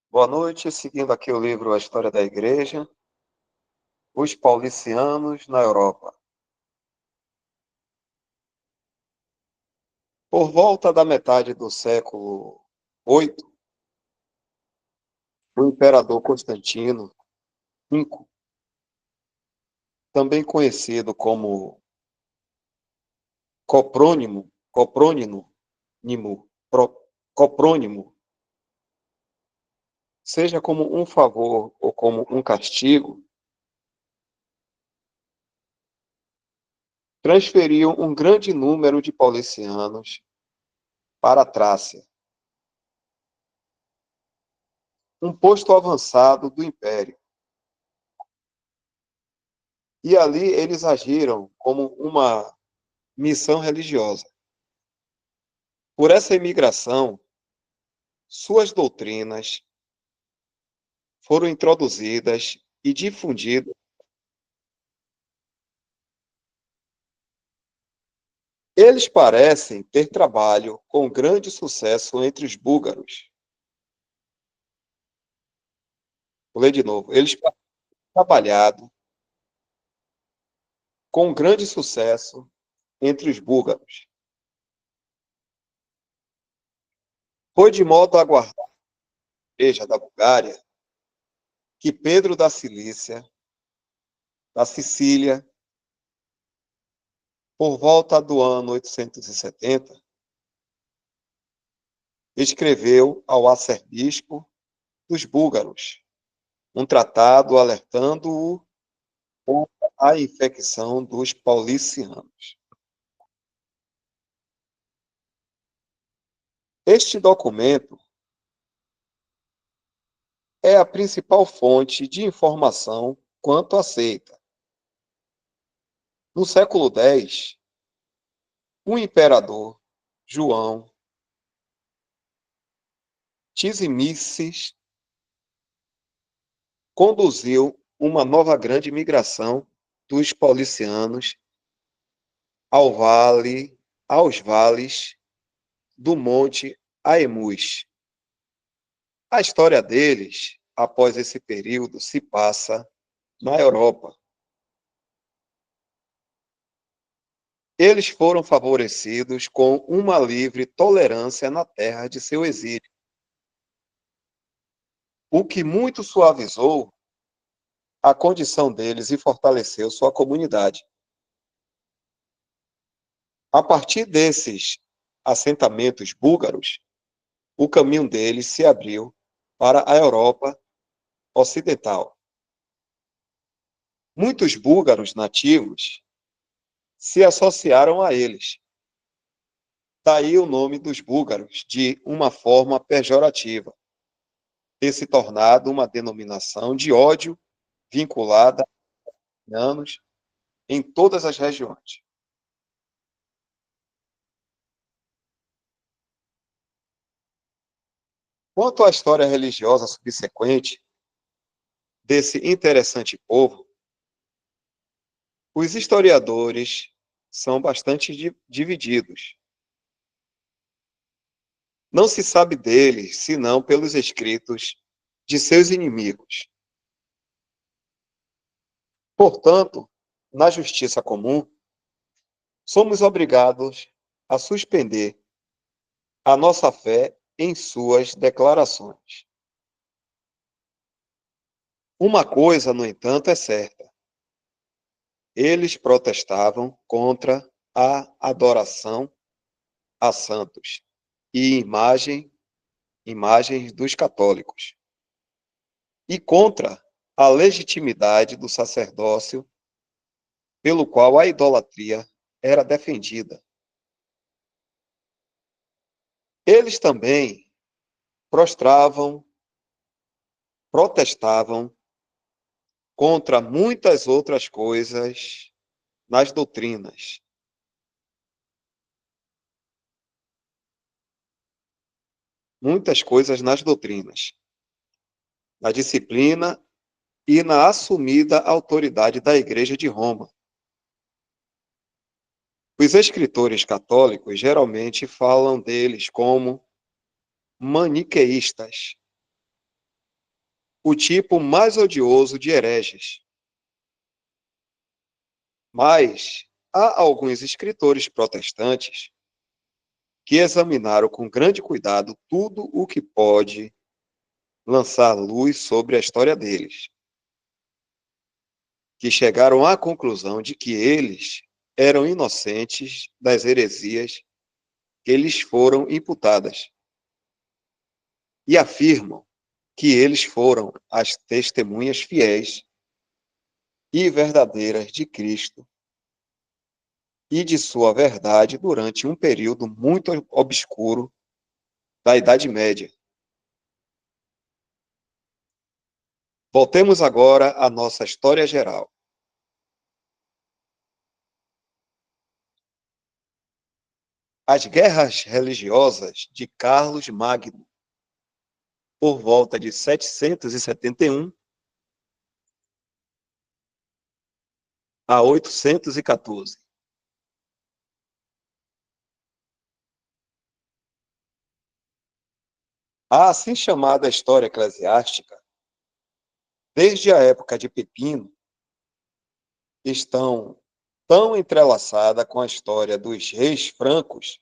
Boa noite, seguindo aqui o livro A História da Igreja, os paulicianos na Europa. Por volta da metade do século VIII, o imperador Constantino V, também conhecido como Coprônimo, Coprônimo, Coprônimo, seja como um favor ou como um castigo, transferiu um grande número de paulicianos para a Trácia, um posto avançado do império. E ali eles agiram como uma missão religiosa. Por essa imigração, suas doutrinas foram introduzidas e difundidas. Eles parecem ter trabalho com grande sucesso entre os búlgaros. Vou ler de novo. Eles trabalhado com grande sucesso entre os búlgaros. Foi de modo a guardar a igreja da Bulgária que Pedro da Cilícia, da Sicília, por volta do ano 870, escreveu ao arcebispo dos búlgaros um tratado alertando-o contra a infecção dos paulicianos. Este documento é a principal fonte de informação quanto à seita. No século X, o imperador João Tizimices conduziu uma nova grande migração dos paulicianos aos vales do Monte Aemus. A história deles, após esse período, se passa na Europa. Eles foram favorecidos com uma livre tolerância na terra de seu exílio, o que muito suavizou a condição deles e fortaleceu sua comunidade. A partir desses assentamentos búlgaros, o caminho deles se abriu para a Europa Ocidental. Muitos búlgaros nativos se associaram a eles. Daí o nome dos búlgaros, de uma forma pejorativa, ter se tornado uma denominação de ódio vinculada a anos em todas as regiões. Quanto à história religiosa subsequente desse interessante povo, os historiadores são bastante divididos. Não se sabe deles senão pelos escritos de seus inimigos. Portanto, na justiça comum, somos obrigados a suspender a nossa fé em suas declarações. Uma coisa, no entanto, é certa: eles protestavam contra a adoração a santos e imagens dos católicos, e contra a legitimidade do sacerdócio pelo qual a idolatria era defendida. Eles também protestavam contra muitas outras coisas nas doutrinas. Muitas coisas nas doutrinas, na disciplina e na assumida autoridade da Igreja de Roma. Os escritores católicos geralmente falam deles como maniqueístas. o tipo mais odioso de hereges. Mas há alguns escritores protestantes que examinaram com grande cuidado tudo o que pode lançar luz sobre a história deles, que chegaram à conclusão de que eles eram inocentes das heresias que lhes foram imputadas, e afirmam que eles foram as testemunhas fiéis e verdadeiras de Cristo e de sua verdade durante um período muito obscuro da Idade Média. Voltemos agora à nossa história geral. As guerras religiosas de Carlos Magno, por volta de 771 a 814. A assim chamada história eclesiástica, desde a época de Pepino, estão tão entrelaçada com a história dos reis francos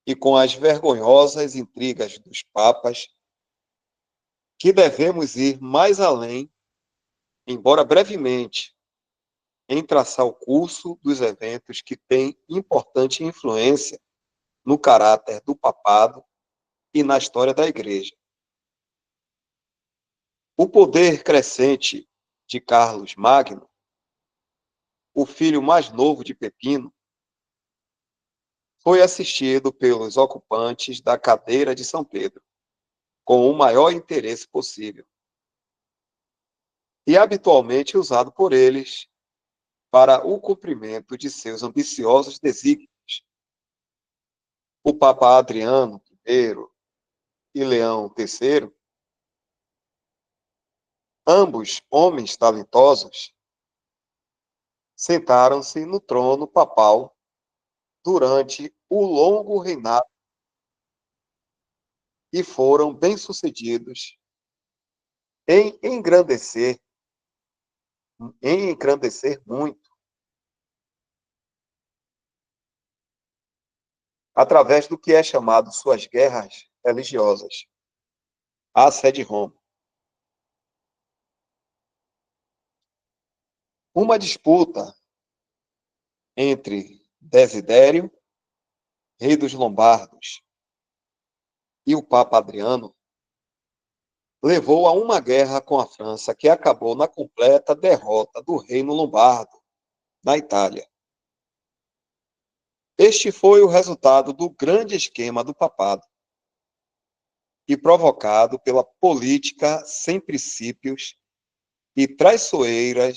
e com as vergonhosas intrigas dos papas, que devemos ir mais além, embora brevemente, em traçar o curso dos eventos que têm importante influência no caráter do papado e na história da Igreja. O poder crescente de Carlos Magno, o filho mais novo de Pepino, foi assistido pelos ocupantes da cadeira de São Pedro, com o maior interesse possível, e habitualmente usado por eles para o cumprimento de seus ambiciosos desígnios. O Papa Adriano I e Leão III, ambos homens talentosos, sentaram-se no trono papal durante o longo reinado e foram bem-sucedidos em engrandecer, muito, através do que é chamado suas guerras religiosas, a sé de Roma. Uma disputa entre Desidério, rei dos Lombardos, e o Papa Adriano levou a uma guerra com a França que acabou na completa derrota do Reino Lombardo na Itália. Este foi o resultado do grande esquema do papado e provocado pela política sem princípios e traiçoeira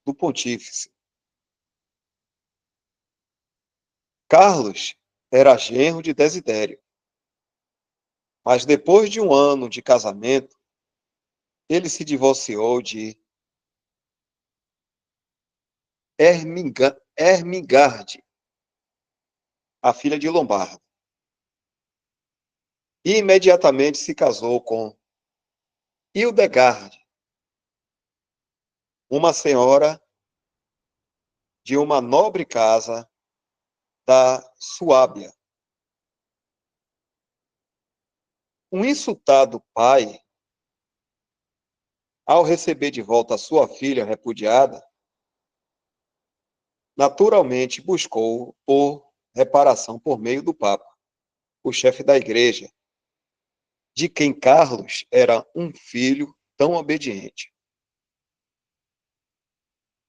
do pontífice. Carlos era genro de Desidério, mas depois de um ano de casamento, ele se divorciou de Ermengarde, a filha de Lombardo, e imediatamente se casou com Hildegarde, uma senhora de uma nobre casa da Suábia. Um insultado pai, ao receber de volta sua filha repudiada, naturalmente buscou por reparação por meio do Papa, o chefe da igreja, de quem Carlos era um filho tão obediente.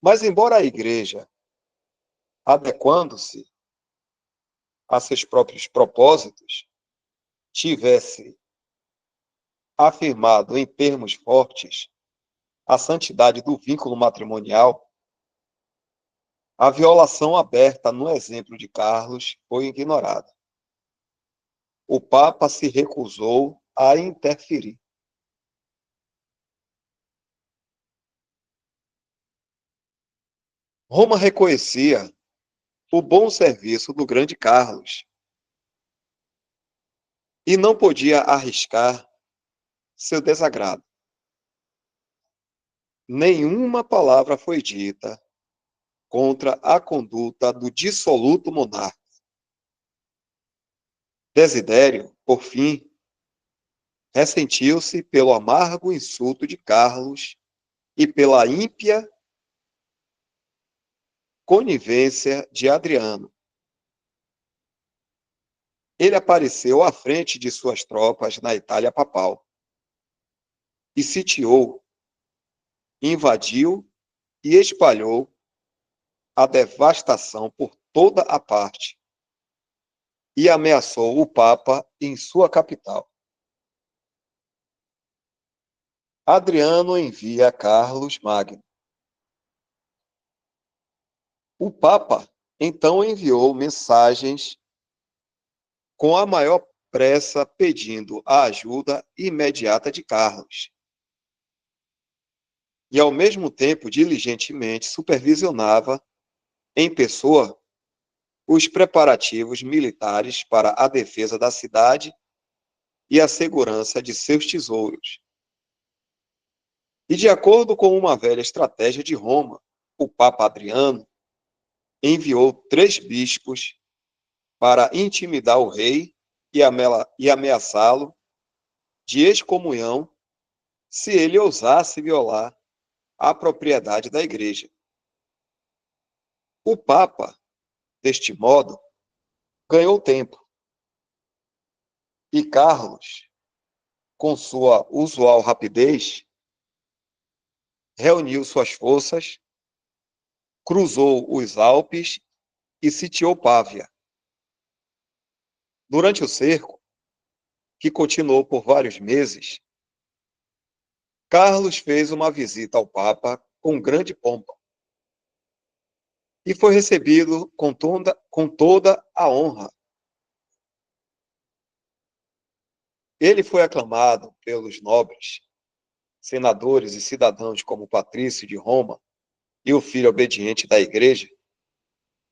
Mas, embora a igreja, adequando-se a seus próprios propósitos, tivesse afirmado em termos fortes a santidade do vínculo matrimonial, a violação aberta no exemplo de Carlos foi ignorada. O Papa se recusou a interferir. Roma reconhecia o bom serviço do grande Carlos e não podia arriscar seu desagrado. Nenhuma palavra foi dita contra a conduta do dissoluto monarca. Desidério, por fim, ressentiu-se pelo amargo insulto de Carlos e pela ímpia conivência de Adriano. Ele apareceu à frente de suas tropas na Itália papal e sitiou, invadiu e espalhou a devastação por toda a parte e ameaçou o Papa em sua capital. Adriano envia Carlos Magno. O Papa então enviou mensagens com a maior pressa pedindo a ajuda imediata de Carlos. E ao mesmo tempo diligentemente supervisionava em pessoa os preparativos militares para a defesa da cidade e a segurança de seus tesouros. E de acordo com uma velha estratégia de Roma, o Papa Adriano enviou 3 bispos para intimidar o rei e ameaçá-lo de excomunhão se ele ousasse violar a propriedade da igreja. O Papa, deste modo, ganhou tempo. E Carlos, com sua usual rapidez, reuniu suas forças, cruzou os Alpes e sitiou Pávia. Durante o cerco, que continuou por vários meses, Carlos fez uma visita ao Papa com grande pompa e foi recebido com toda a honra. Ele foi aclamado pelos nobres, senadores e cidadãos como Patrício de Roma e o filho obediente da igreja,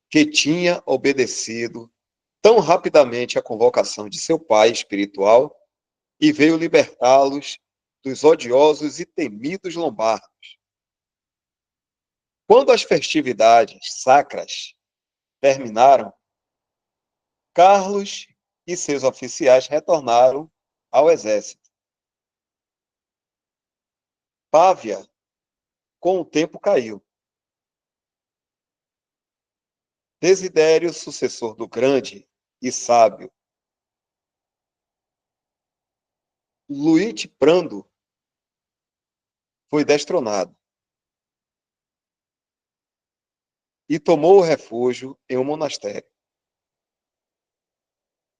que tinha obedecido tão rapidamente à convocação de seu pai espiritual e veio libertá-los dos odiosos e temidos lombardos. Quando as festividades sacras terminaram, Carlos e seus oficiais retornaram ao exército. Pávia, com o tempo, caiu. Desidério, sucessor do grande e sábio Luitiprando, foi destronado e tomou refúgio em um monastério.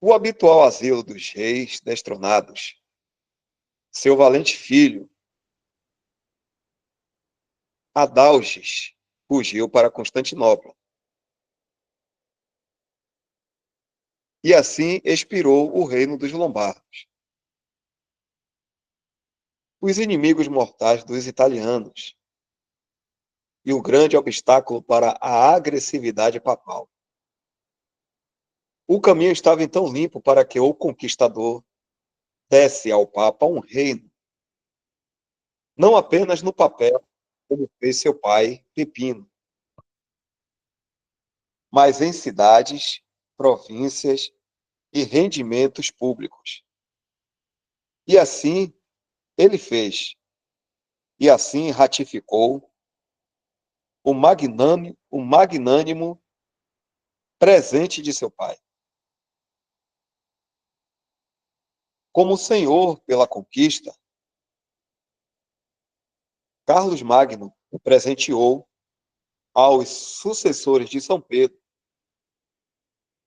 O habitual asilo dos reis destronados, seu valente filho, Adalges, fugiu para Constantinopla. E assim expirou o reino dos lombardos. Os inimigos mortais dos italianos e o grande obstáculo para a agressividade papal. O caminho estava então limpo para que o conquistador desse ao Papa um reino, não apenas no papel, como fez seu pai Pepino, mas em cidades, províncias e rendimentos públicos. E assim ele fez, e assim ratificou o magnânimo presente de seu pai. Como senhor pela conquista, Carlos Magno presenteou aos sucessores de São Pedro,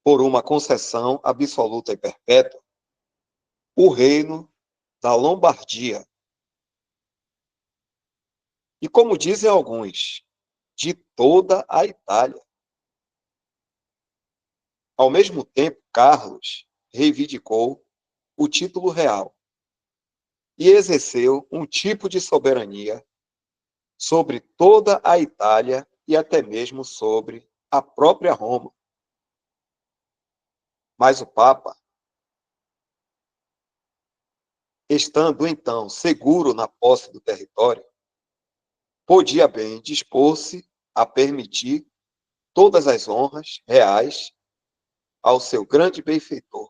por uma concessão absoluta e perpétua, o reino da Lombardia. E como dizem alguns, de toda a Itália. Ao mesmo tempo, Carlos reivindicou o título real e exerceu um tipo de soberania sobre toda a Itália e até mesmo sobre a própria Roma. Mas o Papa estando então seguro na posse do território, podia bem dispor-se a permitir todas as honras reais ao seu grande benfeitor.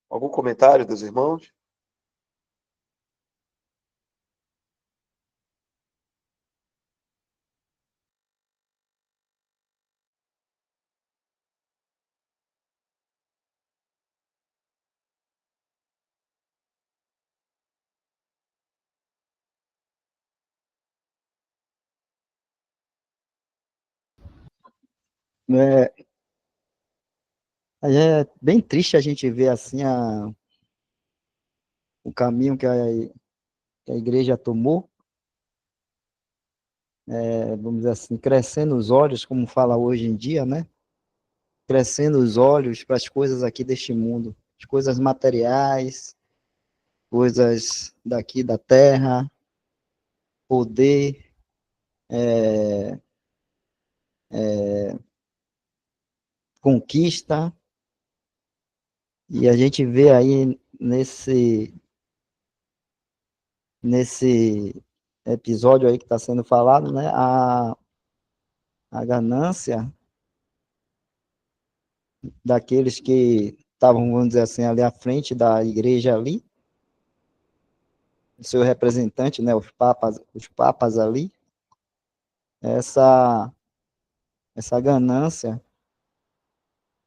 Algum comentário dos irmãos? É, é bem triste a gente ver assim o caminho que a igreja tomou, vamos dizer assim, crescendo os olhos, como fala hoje em dia, né? Crescendo os olhos para as coisas aqui deste mundo, as coisas materiais, coisas daqui da terra, poder, conquista, e a gente vê aí nesse episódio aí que está sendo falado, né, a ganância daqueles que estavam, vamos dizer assim, ali à frente da igreja ali, o seu representante, né, os papas ali, essa, essa ganância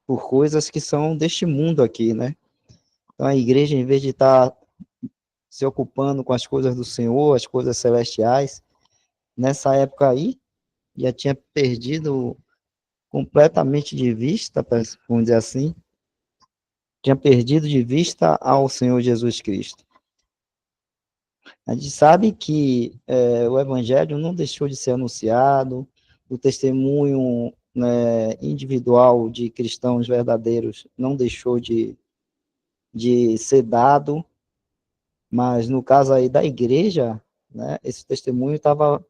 por coisas que são deste mundo aqui, né? Então a igreja, em vez de estar se ocupando com as coisas do Senhor, as coisas celestiais, nessa época aí, já tinha perdido completamente de vista, vamos dizer assim, tinha perdido de vista ao Senhor Jesus Cristo. A gente sabe que o Evangelho não deixou de ser anunciado, o testemunho, né, individual de cristãos verdadeiros não deixou de ser dado, mas no caso aí da igreja, né, esse testemunho estava,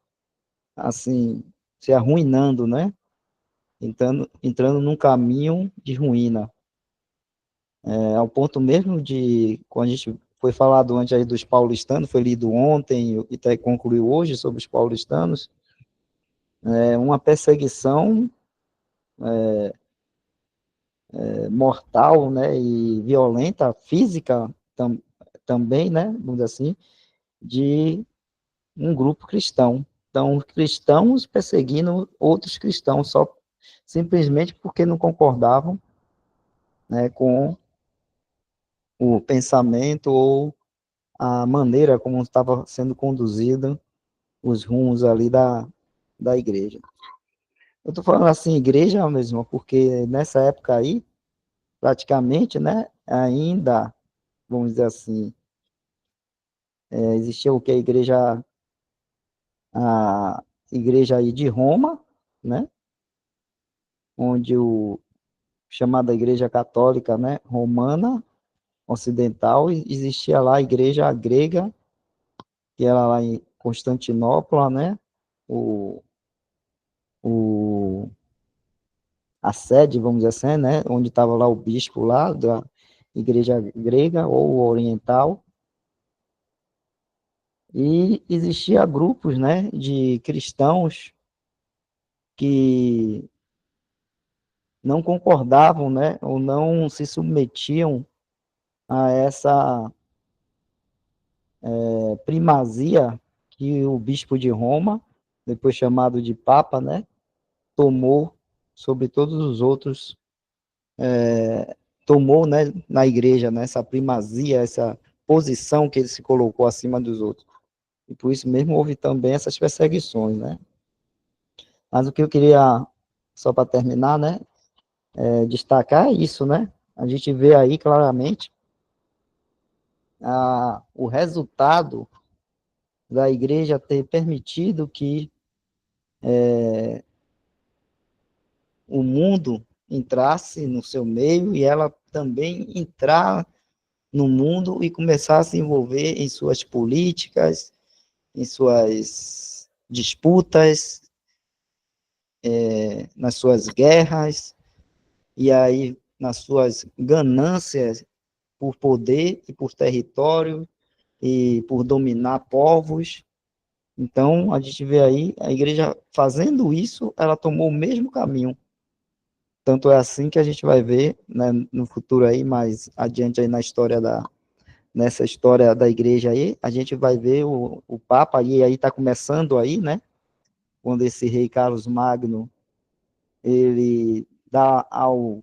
assim, se arruinando, né, entrando num caminho de ruína, ao ponto mesmo de, quando a gente foi falado antes aí dos paulistanos, foi lido ontem e até concluiu hoje sobre os paulistanos, uma perseguição mortal, né, e violenta, física também, né, vamos dizer assim, de um grupo cristão. Então, cristãos perseguindo outros cristãos, só simplesmente porque não concordavam, né, com o pensamento ou a maneira como estava sendo conduzido os rumos ali da igreja. Eu estou falando assim, igreja mesmo, porque nessa época aí, praticamente, né, ainda, vamos dizer assim, existia o que a igreja aí de Roma, né, onde o chamada igreja católica, né, romana, ocidental, e existia lá a igreja grega, que era lá em Constantinopla, né, o, o, a sede, vamos dizer assim, né, onde estava lá o bispo lá da igreja grega ou oriental, e existia grupos, né, de cristãos que não concordavam, né, ou não se submetiam a essa primazia que o bispo de Roma, depois chamado de Papa, né, tomou sobre todos os outros, tomou, né, na igreja, né, essa primazia, essa posição que ele se colocou acima dos outros. E por isso mesmo houve também essas perseguições, né. Mas o que eu queria, só para terminar, né, destacar é isso, né, a gente vê aí claramente o resultado da igreja ter permitido que o mundo entrasse no seu meio e ela também entrar no mundo e começar a se envolver em suas políticas, em suas disputas, nas suas guerras, e aí, nas suas ganâncias por poder e por território e por dominar povos. Então, a gente vê aí a igreja fazendo isso, ela tomou o mesmo caminho. Tanto é assim que a gente vai ver, né, no futuro aí, mais adiante aí nessa história da igreja aí, a gente vai ver o Papa, e aí está começando aí, né, quando esse rei Carlos Magno, ele dá ao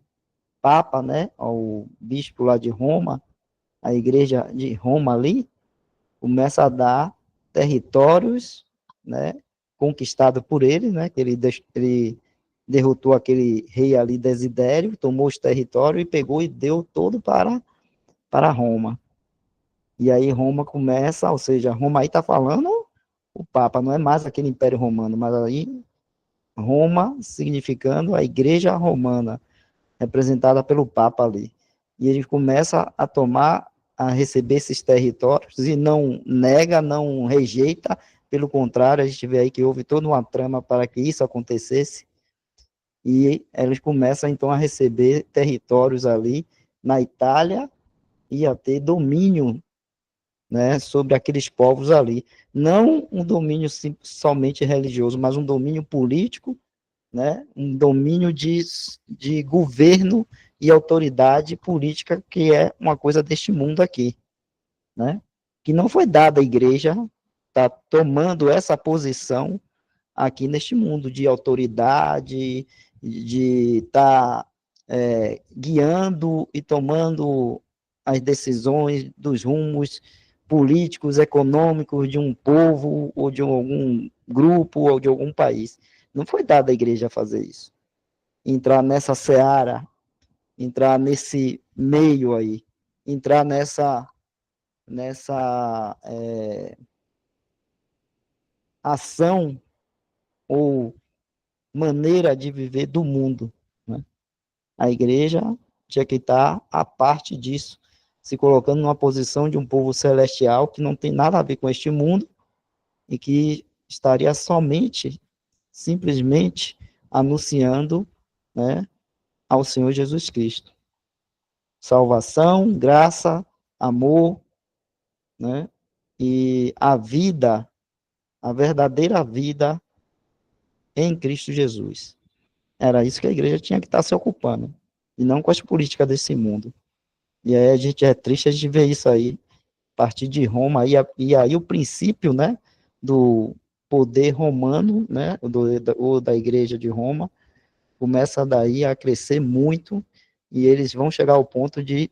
Papa, né, ao bispo lá de Roma, a igreja de Roma ali, começa a dar territórios, né, conquistado por ele, né, que ele derrotou aquele rei ali, Desidério, tomou os territórios e pegou e deu todo para Roma. E aí Roma começa, ou seja, Roma aí está falando o Papa, não é mais aquele Império Romano, mas aí Roma significando a Igreja Romana, representada pelo Papa ali. E ele começa a tomar, a receber esses territórios e não nega, não rejeita, pelo contrário, a gente vê aí que houve toda uma trama para que isso acontecesse, e eles começam então a receber territórios ali na Itália e a ter domínio, né, sobre aqueles povos ali. Não um domínio somente religioso, mas um domínio político, né, um domínio de governo e autoridade política, que é uma coisa deste mundo aqui, né, que não foi dada à igreja, está tomando essa posição aqui neste mundo de autoridade, de estar guiando e tomando as decisões dos rumos políticos, econômicos de um povo, ou de algum grupo, ou de algum país. Não foi dada à igreja fazer isso. Entrar nessa seara, entrar nesse meio aí, entrar nessa ação ou maneira de viver do mundo, né? A igreja tinha que estar à parte disso, se colocando numa posição de um povo celestial que não tem nada a ver com este mundo e que estaria somente, simplesmente, anunciando, né, ao Senhor Jesus Cristo. Salvação, graça, amor, né, e a vida, a verdadeira vida em Cristo Jesus. Era isso que a igreja tinha que estar se ocupando, e não com as políticas desse mundo. E aí a gente é triste a gente ver isso aí, a partir de Roma, e aí o princípio, né, do poder romano, né, ou da igreja de Roma, começa daí a crescer muito, e eles vão chegar ao ponto de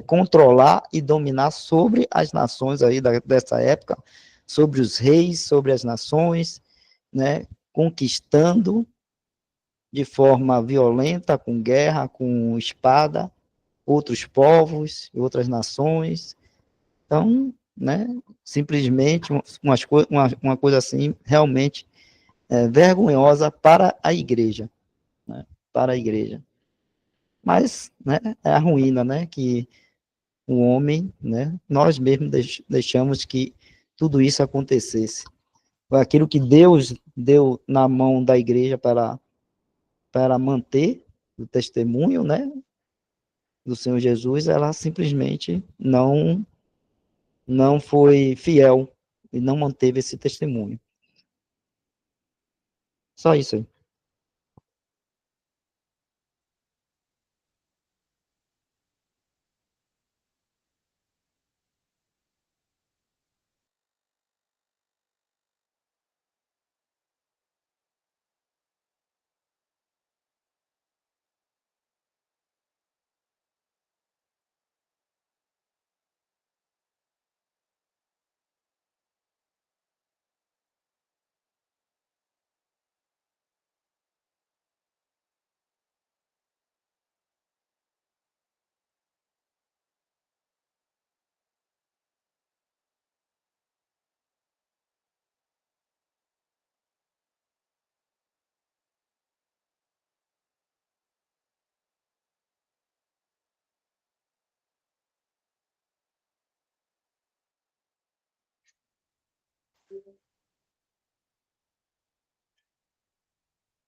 controlar e dominar sobre as nações aí dessa época, sobre os reis, sobre as nações, né, conquistando de forma violenta, com guerra, com espada, outros povos e outras nações. Então, né, simplesmente uma coisa assim, realmente vergonhosa para a igreja, né, para a igreja. Mas, né, é a ruína, né, que o homem, né, nós mesmos deixamos que tudo isso acontecesse. Aquilo que Deus deu na mão da igreja para manter o testemunho, né, do Senhor Jesus, ela simplesmente não foi fiel e não manteve esse testemunho. Só isso aí.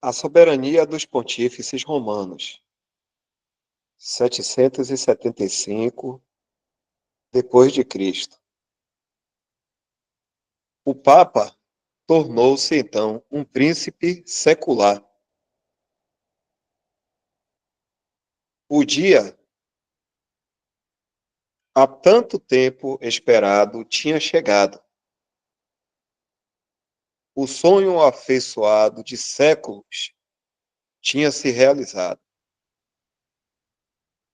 A soberania dos pontífices romanos. 775 depois de Cristo. O Papa tornou-se então um príncipe secular. O dia, há tanto tempo esperado, tinha chegado. O sonho afeiçoado de séculos tinha se realizado.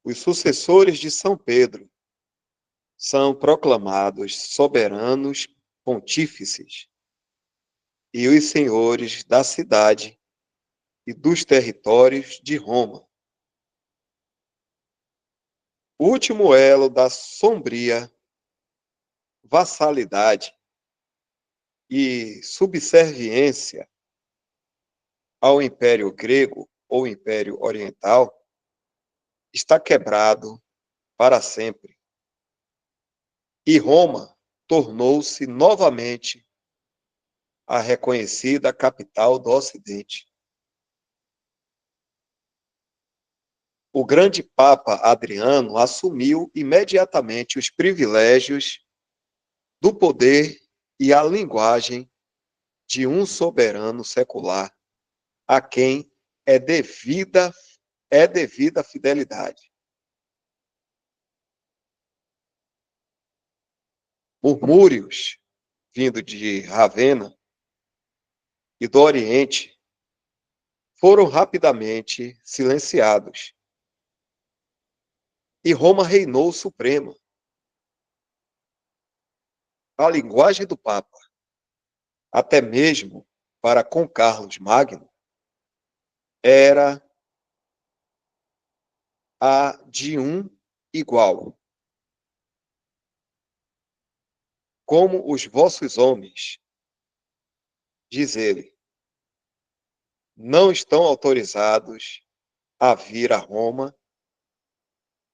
Os sucessores de São Pedro são proclamados soberanos pontífices e os senhores da cidade e dos territórios de Roma. O último elo da sombria vassalidade e subserviência ao Império Grego ou Império Oriental está quebrado para sempre. E Roma tornou-se novamente a reconhecida capital do Ocidente. O grande Papa Adriano assumiu imediatamente os privilégios do poder e a linguagem de um soberano secular, a quem é devida a fidelidade. Murmúrios vindo de Ravenna e do Oriente foram rapidamente silenciados. E Roma reinou suprema. A linguagem do Papa, até mesmo para com Carlos Magno, era a de um igual. Como os vossos homens, diz ele, não estão autorizados a vir a Roma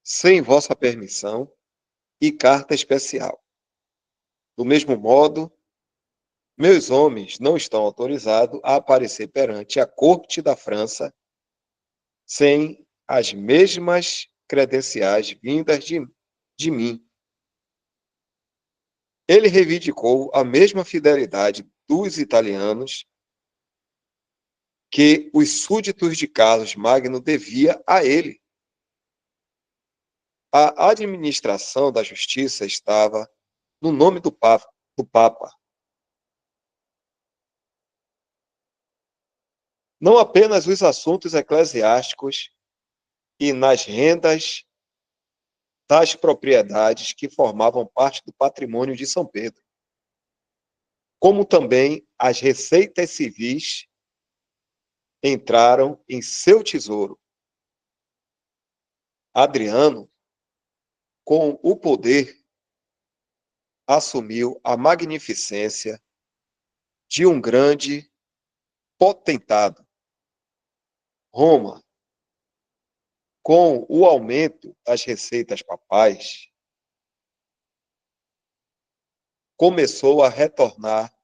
sem vossa permissão e carta especial. Do mesmo modo, meus homens não estão autorizados a aparecer perante a corte da França sem as mesmas credenciais vindas de mim. Ele reivindicou a mesma fidelidade dos italianos que os súditos de Carlos Magno devia a ele. A administração da justiça estava no nome do Papa. Não apenas os assuntos eclesiásticos e nas rendas das propriedades que formavam parte do patrimônio de São Pedro, como também as receitas civis entraram em seu tesouro. Adriano, com o poder, assumiu a magnificência de um grande potentado. Roma, com o aumento das receitas papais, começou a retomar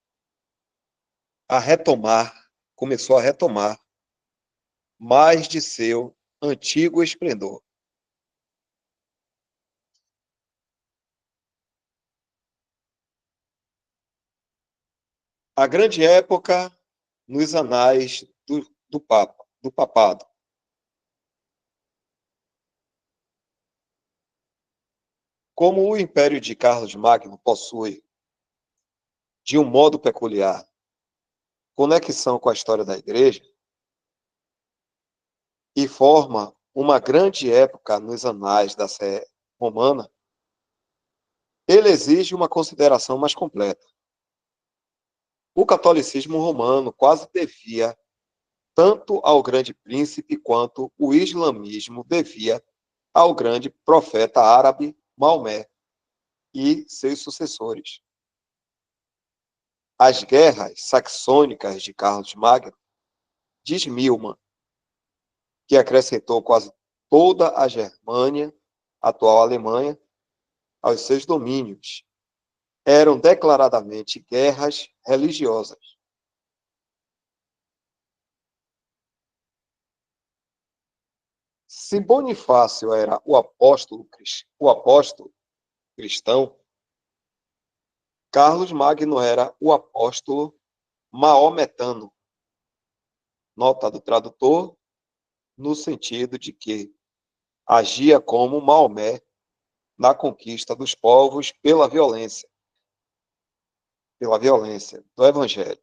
mais de seu antigo esplendor. A grande época nos anais do papado. Como o império de Carlos Magno possui, de um modo peculiar, conexão com a história da Igreja e forma uma grande época nos anais da Sé romana, ele exige uma consideração mais completa. O catolicismo romano quase devia tanto ao grande príncipe quanto o islamismo devia ao grande profeta árabe Maomé e seus sucessores. As guerras saxônicas de Carlos Magno, diz Milman, que acrescentou quase toda a Germânia, atual Alemanha, aos seus domínios, eram declaradamente guerras religiosas. Se Bonifácio era o apóstolo cristão, Carlos Magno era o apóstolo maometano. Nota do tradutor, no sentido de que agia como Maomé na conquista dos povos pela violência do evangelho.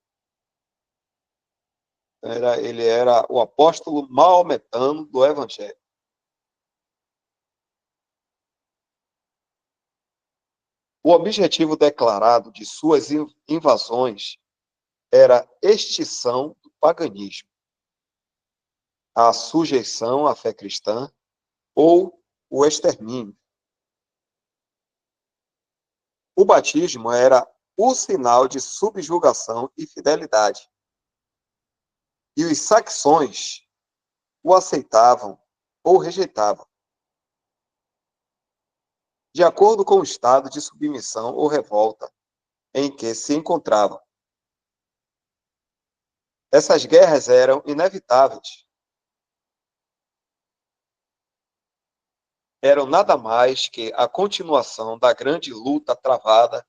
Ele era o apóstolo maometano do evangelho. O objetivo declarado de suas invasões era a extinção do paganismo, a sujeição à fé cristã ou o extermínio. O batismo era o sinal de subjugação e fidelidade. E os saxões o aceitavam ou rejeitavam, de acordo com o estado de submissão ou revolta em que se encontravam. Essas guerras eram inevitáveis. Eram nada mais que a continuação da grande luta travada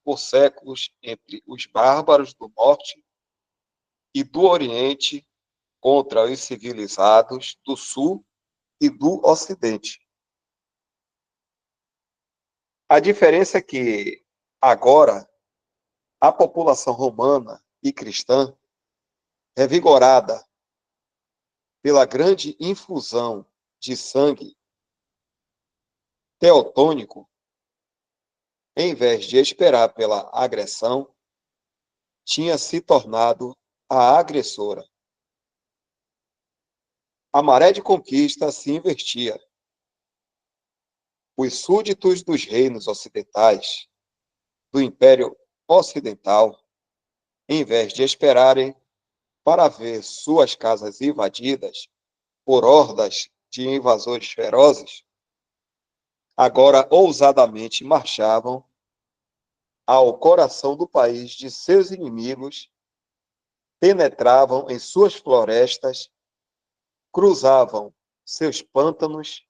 por séculos entre os bárbaros do norte e do oriente contra os civilizados do sul e do ocidente. A diferença é que, agora, a população romana e cristã, revigorada pela grande infusão de sangue teotônico, em vez de esperar pela agressão, tinha se tornado a agressora. A maré de conquista se invertia. Os súditos dos reinos ocidentais, do Império Ocidental, em vez de esperarem para ver suas casas invadidas por hordas de invasores ferozes, agora ousadamente marchavam ao coração do país de seus inimigos, penetravam em suas florestas, cruzavam seus pântanos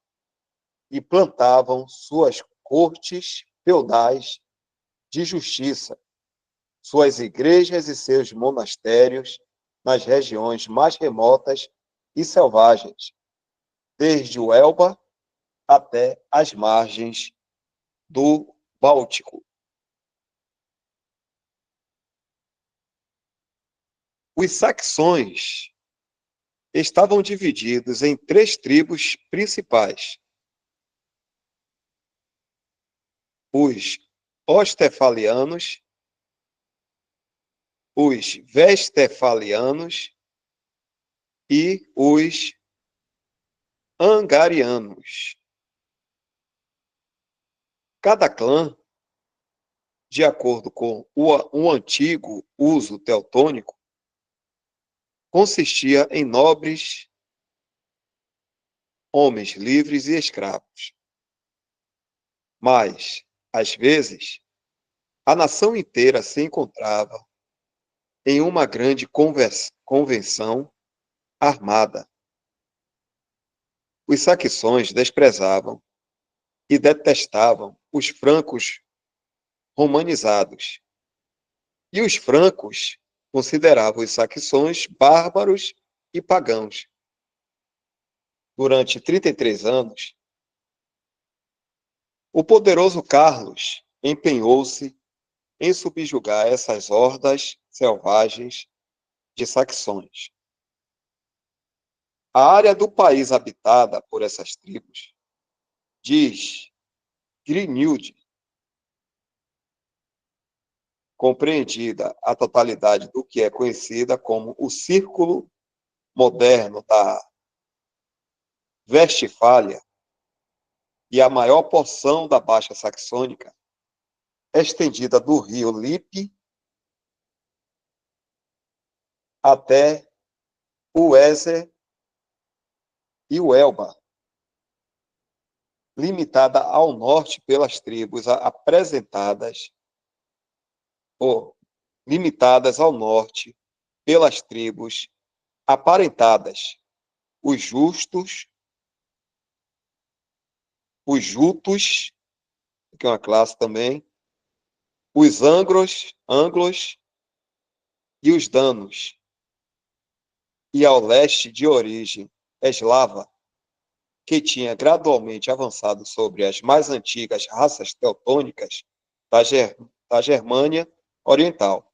e plantavam suas cortes feudais de justiça, suas igrejas e seus monastérios nas regiões mais remotas e selvagens, desde o Elba até as margens do Báltico. Os saxões estavam divididos em 3 tribos principais: os ostefalianos, os vestefalianos e os angarianos. Cada clã, de acordo com o antigo uso teutônico, consistia em nobres, homens livres e escravos. Mas, às vezes, a nação inteira se encontrava em uma grande convenção armada. Os saxões desprezavam e detestavam os francos romanizados, e os francos consideravam os saxões bárbaros e pagãos. Durante 33 anos, o poderoso Carlos empenhou-se em subjugar essas hordas selvagens de saxões. A área do país habitada por essas tribos, diz Greenwald, compreendida a totalidade do que é conhecida como o círculo moderno da Westfália e a maior porção da Baixa Saxônica, estendida do rio Lippe até o Weser e o Elba, limitada ao norte pelas tribos apresentadas, ou limitadas ao norte pelas tribos aparentadas, os justos, os jutos, que é uma classe também, os anglos e os danos, e ao leste de origem eslava, que tinha gradualmente avançado sobre as mais antigas raças teutônicas da Germânia Oriental.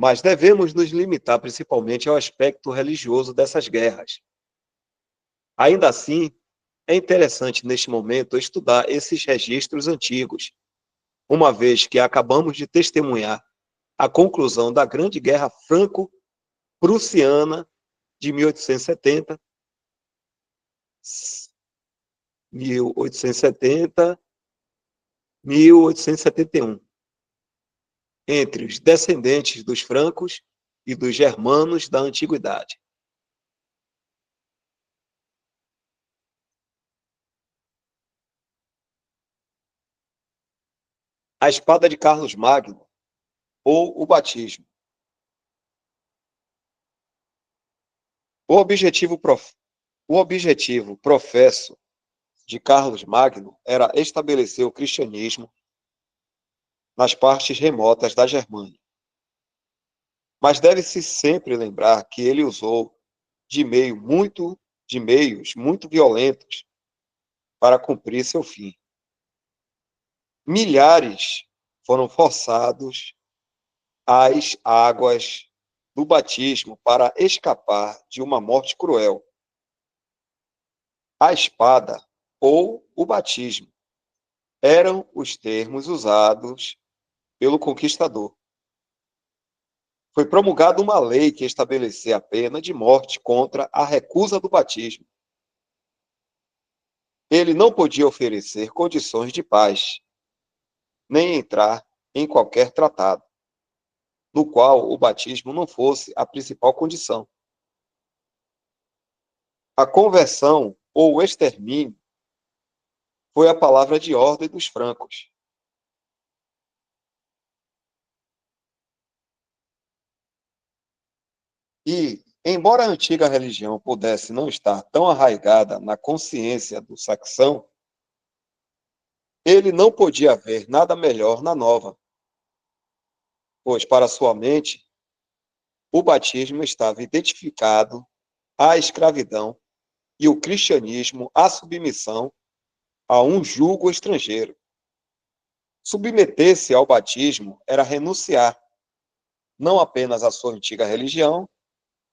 Mas devemos nos limitar principalmente ao aspecto religioso dessas guerras. Ainda assim, é interessante neste momento estudar esses registros antigos, uma vez que acabamos de testemunhar a conclusão da Grande Guerra Franco-Prussiana de 1870, 1870, 1871, entre os descendentes dos francos e dos germanos da antiguidade. A espada de Carlos Magno, ou o batismo. O objetivo, professo de Carlos Magno era estabelecer o cristianismo nas partes remotas da Germânia. Mas deve-se sempre lembrar que ele usou de meios muito violentos para cumprir seu fim. Milhares foram forçados às águas do batismo para escapar de uma morte cruel. A espada ou o batismo eram os termos usados pelo conquistador. Foi promulgada uma lei que estabelecia a pena de morte contra a recusa do batismo. Ele não podia oferecer condições de paz, nem entrar em qualquer tratado, no qual o batismo não fosse a principal condição. A conversão ou o extermínio foi a palavra de ordem dos francos. E, embora a antiga religião pudesse não estar tão arraigada na consciência do saxão, ele não podia ver nada melhor na nova, pois para sua mente o batismo estava identificado à escravidão e o cristianismo à submissão a um jugo estrangeiro. Submeter-se ao batismo era renunciar não apenas à sua antiga religião,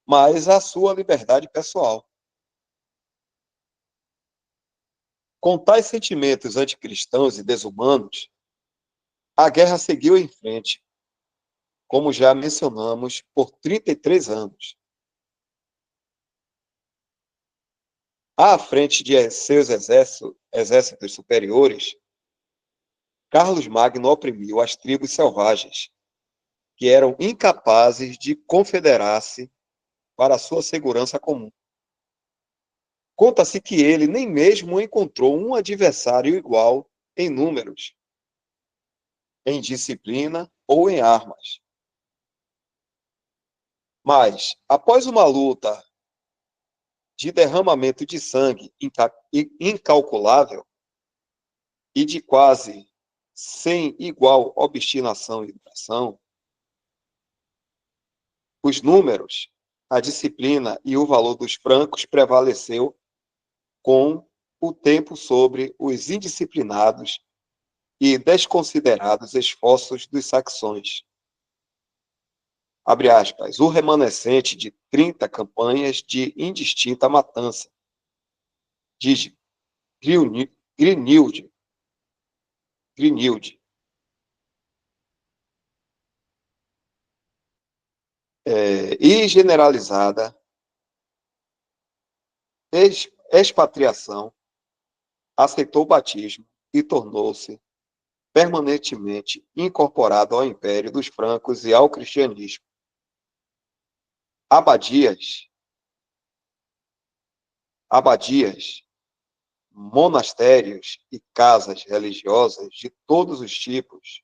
mas à sua liberdade pessoal. Com tais sentimentos anticristãos e desumanos, a guerra seguiu em frente, como já mencionamos, por 33 anos. À frente de seus exércitos superiores, Carlos Magno oprimiu as tribos selvagens, que eram incapazes de confederar-se para sua segurança comum. Conta-se que ele nem mesmo encontrou um adversário igual em números, em disciplina ou em armas. Mas, após uma luta de derramamento de sangue incalculável e de quase sem igual obstinação e duração, os números, a disciplina e o valor dos francos prevaleceu com o tempo sobre os indisciplinados e desconsiderados esforços dos saxões. Abre aspas, o remanescente de 30 campanhas de indistinta matança, diz Greenhild, e generalizada expatriação, aceitou o batismo e tornou-se permanentemente incorporado ao Império dos Francos e ao cristianismo. Abadias, monastérios e casas religiosas de todos os tipos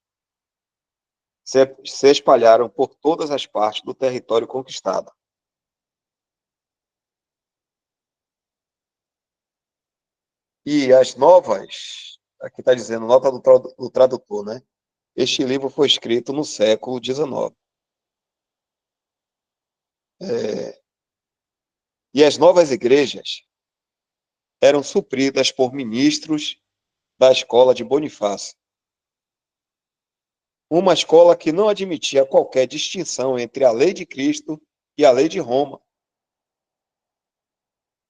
se espalharam por todas as partes do território conquistado. E as novas, aqui está dizendo, nota do tradutor, né? Este livro foi escrito no século XIX. E as novas igrejas eram supridas por ministros da escola de Bonifácio, uma escola que não admitia qualquer distinção entre a lei de Cristo e a lei de Roma.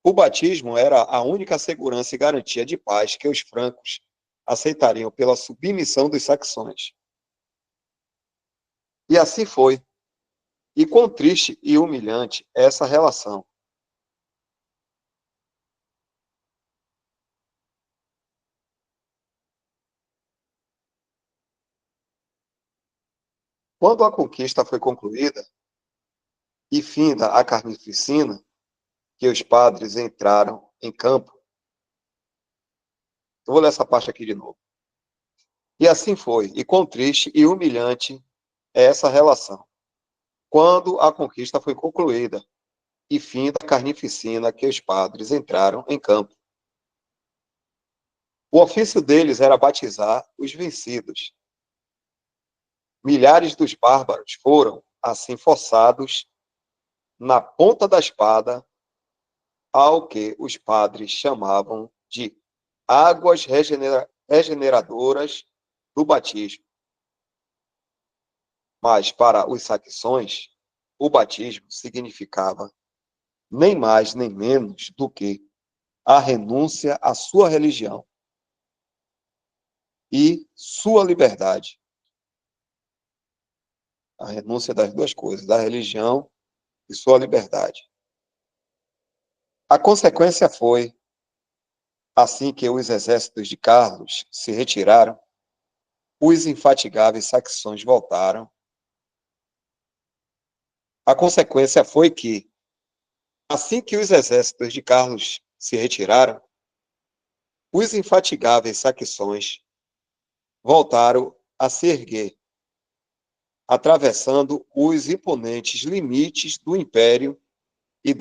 O batismo era a única segurança e garantia de paz que os francos aceitariam pela submissão dos saxões. E assim foi. E quão triste e humilhante é essa relação. Quando a conquista foi concluída e finda a carnificina, que os padres entraram em campo. Eu vou ler essa parte aqui de novo. E assim foi, e quão triste e humilhante é essa relação. Quando a conquista foi concluída e finda a carnificina, que os padres entraram em campo. O ofício deles era batizar os vencidos. Milhares dos bárbaros foram, assim, forçados na ponta da espada ao que os padres chamavam de águas regeneradoras do batismo. Mas para os saxões, o batismo significava nem mais nem menos do que a renúncia à sua religião e sua liberdade. A renúncia das duas coisas, da religião e sua liberdade. A consequência foi, assim que os exércitos de Carlos se retiraram, os infatigáveis saxões voltaram. A consequência foi que, assim que os exércitos de Carlos se retiraram, os infatigáveis saxões voltaram a se erguer, atravessando os imponentes limites do império e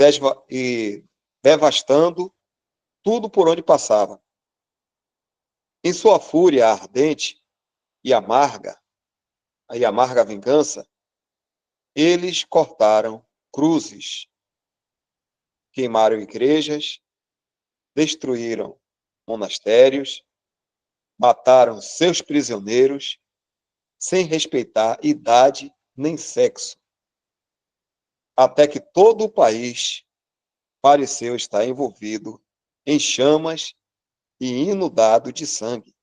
devastando tudo por onde passava. Em sua fúria ardente e amarga vingança, eles cortaram cruzes, queimaram igrejas, destruíram monastérios, mataram seus prisioneiros, sem respeitar idade nem sexo, até que todo o país pareceu estar envolvido em chamas e inundado de sangue.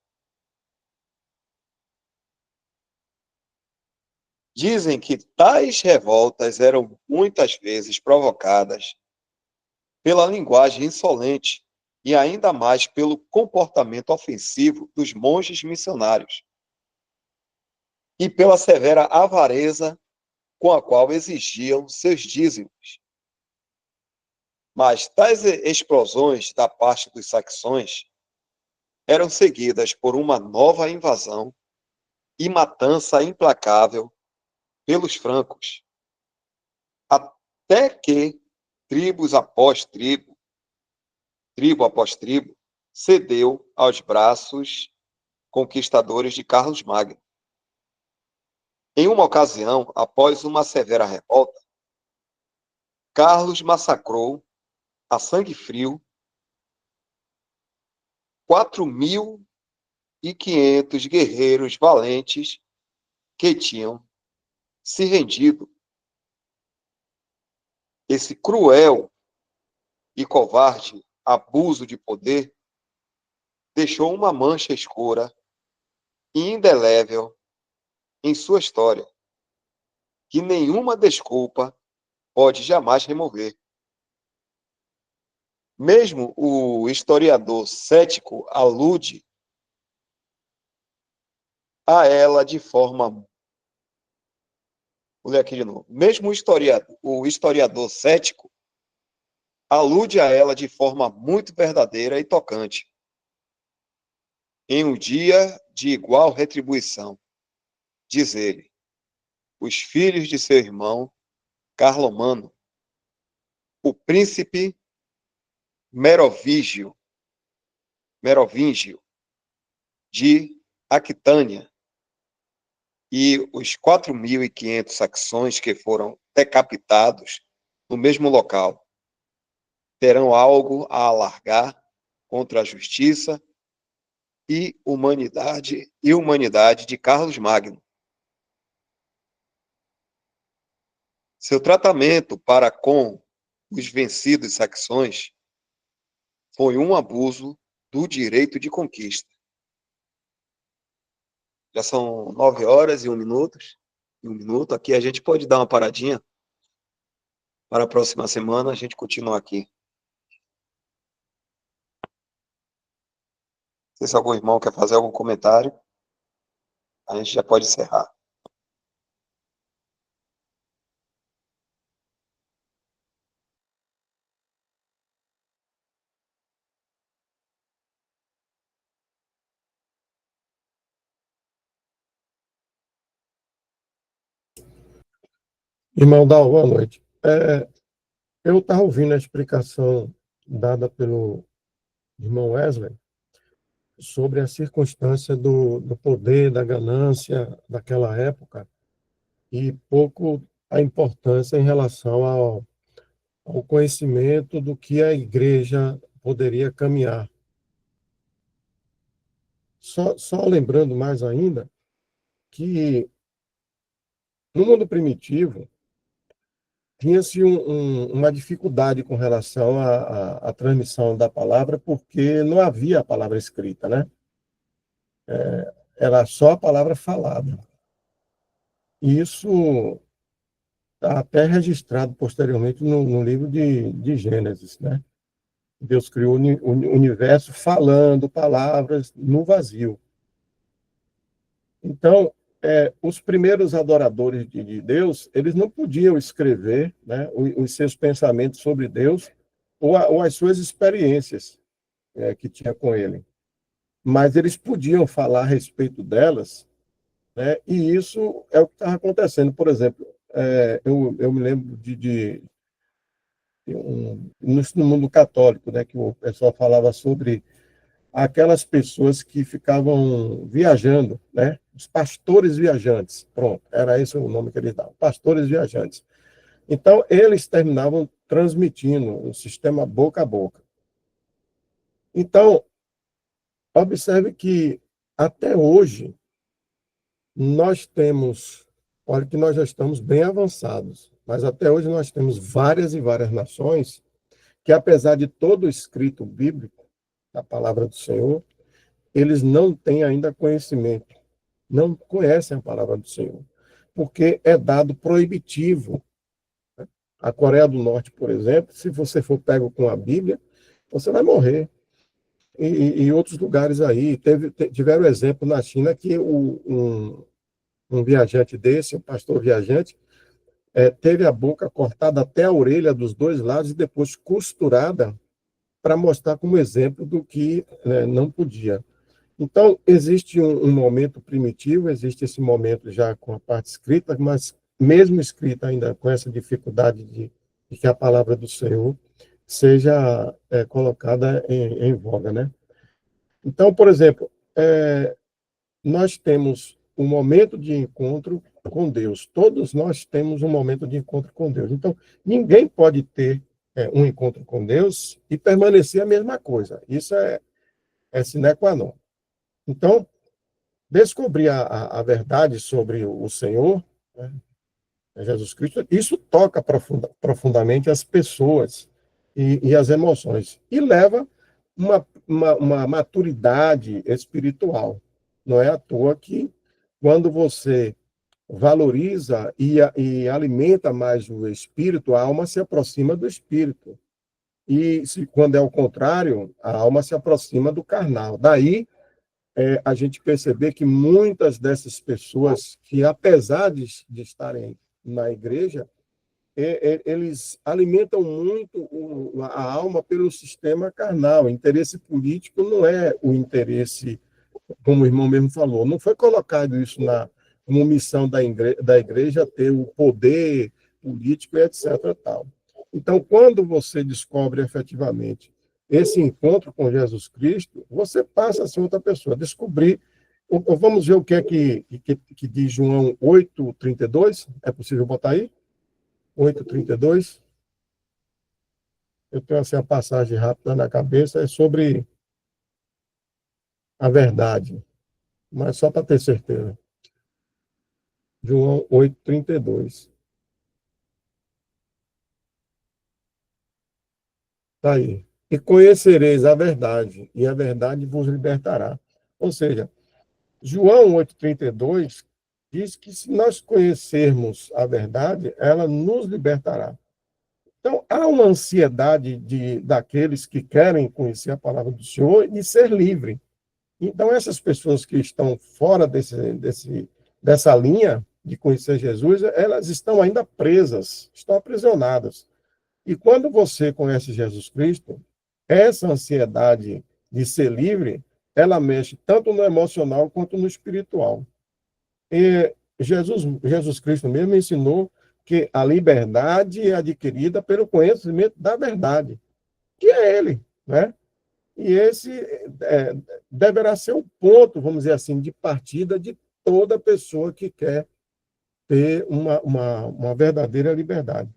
Dizem que tais revoltas eram muitas vezes provocadas pela linguagem insolente e ainda mais pelo comportamento ofensivo dos monges missionários e pela severa avareza com a qual exigiam seus dízimos. Mas tais explosões da parte dos saxões eram seguidas por uma nova invasão e matança implacável pelos francos, até que tribos após tribo, tribo após tribo, cedeu aos braços conquistadores de Carlos Magno. Em uma ocasião, após uma severa revolta, Carlos massacrou, a sangue frio, 4.500 guerreiros valentes que tinham se rendido. Esse cruel e covarde abuso de poder deixou uma mancha escura e indelével em sua história, que nenhuma desculpa pode jamais remover. Mesmo o historiador cético alude a ela de forma. Vou ler aqui de novo. Mesmo o historiador cético alude a ela de forma muito verdadeira e tocante. Em um dia de igual retribuição, diz ele, os filhos de seu irmão Carlomano, o príncipe Merovígio, merovingio de Aquitânia e os 4.500 saxões que foram decapitados no mesmo local terão algo a alargar contra a justiça e humanidade de Carlos Magno. Seu tratamento para com os vencidos saxões foi um abuso do direito de conquista. Já são 9h01. Aqui a gente pode dar uma paradinha para a próxima semana a gente continuar aqui. Se algum irmão quer fazer algum comentário, a gente já pode encerrar. Irmão Dal, boa noite. Eu estava ouvindo a explicação dada pelo irmão Wesley sobre a circunstância do poder, da ganância daquela época e pouco a importância em relação ao conhecimento do que a igreja poderia caminhar. Só lembrando mais ainda que no mundo primitivo tinha-se uma dificuldade com relação à transmissão da palavra, porque não havia a palavra escrita, né? Era só a palavra falada. E isso está até registrado posteriormente no livro de Gênesis, né? Deus criou o universo falando palavras no vazio. Então, os primeiros adoradores de Deus, eles não podiam escrever, né, os seus pensamentos sobre Deus ou as suas experiências que tinha com ele. Mas eles podiam falar a respeito delas, né, e isso é o que estava acontecendo. Por exemplo, eu me lembro no mundo católico, né, que o pessoal falava sobre aquelas pessoas que ficavam viajando, né? Os pastores viajantes. Pronto, era esse o nome que eles davam, pastores viajantes. Então, eles terminavam transmitindo um sistema boca a boca. Então, observe que até hoje nós temos, olha que nós já estamos bem avançados, mas até hoje nós temos várias e várias nações que, apesar de todo o escrito bíblico, da palavra do Senhor, eles não têm ainda conhecimento, não conhecem a palavra do Senhor, porque é dado proibitivo. A Coreia do Norte, por exemplo, se você for pego com a Bíblia, você vai morrer. E outros lugares aí, tiveram exemplo na China que um viajante desse, um pastor viajante, teve a boca cortada até a orelha dos dois lados e depois costurada para mostrar como exemplo do que não podia. Então, existe um momento primitivo, existe esse momento já com a parte escrita, mas mesmo escrita ainda com essa dificuldade de que a palavra do Senhor seja colocada em voga, né? Então, por exemplo, nós temos um momento de encontro com Deus. Todos nós temos um momento de encontro com Deus. Então, ninguém pode ter um encontro com Deus e permanecer a mesma coisa. Isso é sine qua non. Então, descobrir a verdade sobre o Senhor, né, Jesus Cristo, isso toca profundamente as pessoas e as emoções. E leva uma maturidade espiritual. Não é à toa que, quando você valoriza e alimenta mais o espírito, a alma se aproxima do espírito. E quando é o contrário, a alma se aproxima do carnal. Daí, a gente perceber que muitas dessas pessoas que, apesar de estarem na igreja, eles alimentam muito a alma pelo sistema carnal. O interesse político não é o interesse, como o irmão mesmo falou, não foi colocado isso como missão da igreja ter o poder político, etc. Tal. Então, quando você descobre efetivamente esse encontro com Jesus Cristo, você passa a ser outra pessoa, descobrir. Vamos ver o que é que diz João 8:32. É possível botar aí? 8:32. Eu tenho assim a passagem rápida na cabeça, é sobre a verdade, mas só para ter certeza. João 8:32. Está aí. E conhecereis a verdade, e a verdade vos libertará. Ou seja, João 8:32 diz que se nós conhecermos a verdade, ela nos libertará. Então, há uma ansiedade daqueles que querem conhecer a palavra do Senhor e ser livre. Então, essas pessoas que estão fora dessa linha de conhecer Jesus, elas estão ainda presas, estão aprisionadas. E quando você conhece Jesus Cristo, essa ansiedade de ser livre, ela mexe tanto no emocional quanto no espiritual. E Jesus Cristo mesmo ensinou que a liberdade é adquirida pelo conhecimento da verdade, que é Ele, né? E esse deverá ser o ponto, vamos dizer assim, de partida de toda pessoa que quer ter uma verdadeira liberdade,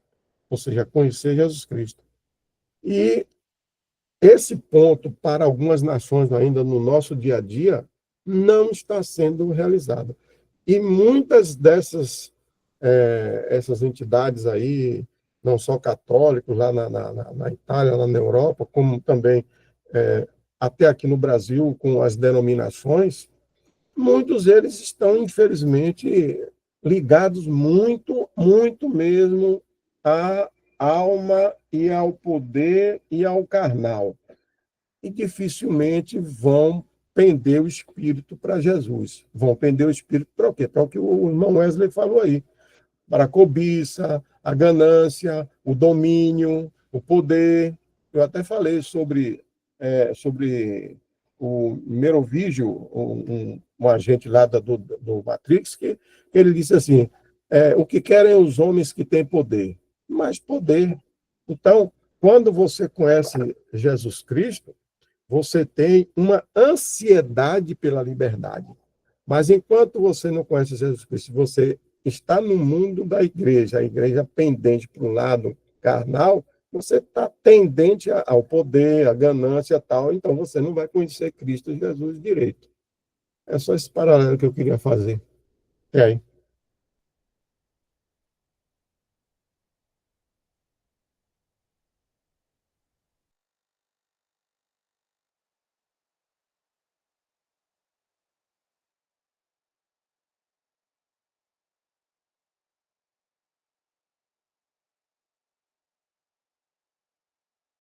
ou seja, conhecer Jesus Cristo. E esse ponto, para algumas nações ainda no nosso dia a dia, não está sendo realizado. E muitas essas entidades aí, não só católicos, lá na Itália, lá na Europa, como também até aqui no Brasil, com as denominações, muitos deles estão, infelizmente, ligados muito, muito mesmo à alma e ao poder e ao carnal. E dificilmente vão pender o espírito para Jesus. Vão pender o espírito para o quê? Para o que o irmão Wesley falou aí. Para a cobiça, a ganância, o domínio, o poder. Eu até falei sobre o Merovingio, um agente lá do Matrix, que ele disse assim, o que querem os homens que têm poder? Mais poder. Então, quando você conhece Jesus Cristo, você tem uma ansiedade pela liberdade. Mas enquanto você não conhece Jesus Cristo, você está no mundo da igreja, a igreja pendente para um lado carnal, você está tendente ao poder, à ganância e tal, então você não vai conhecer Cristo Jesus direito. É só esse paralelo que eu queria fazer. E aí?